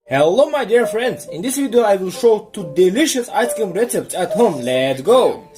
Hello my dear friends, in this video I will show 2 delicious ice cream recepts at home. Let's go!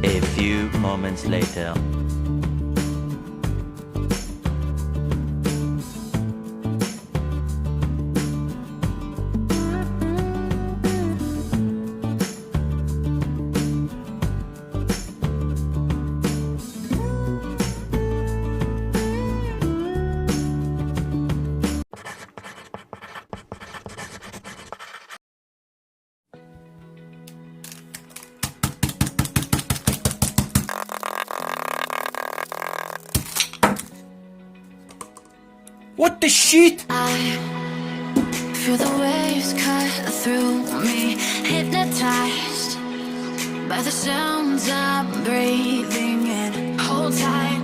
A few moments later. What the shit? I Feel the waves cut through me, hypnotized by the sounds I'm breathing in. Hold tight,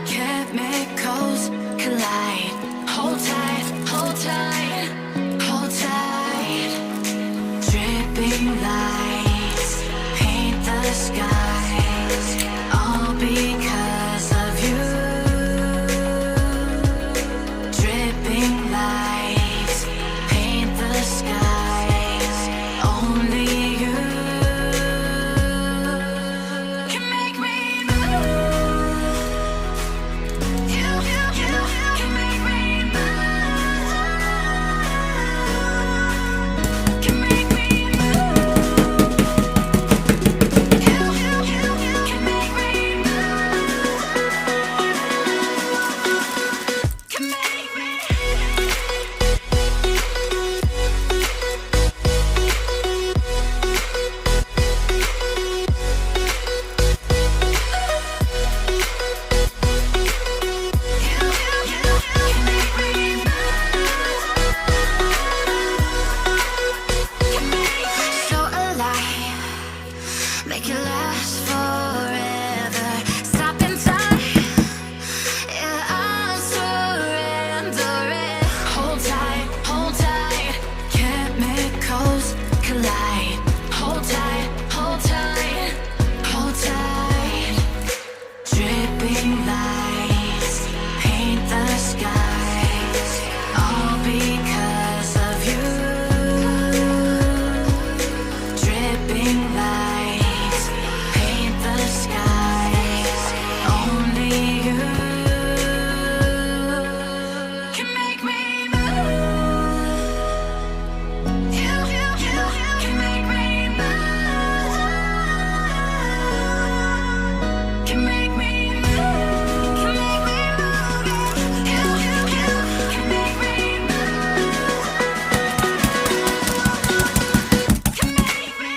chemicals collide. Hold tight, hold tight, hold tight. Dripping lights paint the skies, all because of you. Dripping lights paint the skies, only you can make me move. You can make me move. Can make me move. You can make me move. Can make me. So alive, make it last forever. Stop in time, yeah, I'm surrendering. Hold tight, chemicals collide. Hold tight, hold tight, hold tight. Dripping lights paint the skies, all because of you. Dripping lights paint the skies, only you can make me move. You can make me move. Can make me move. Can make me move. You can make me move. Can make me.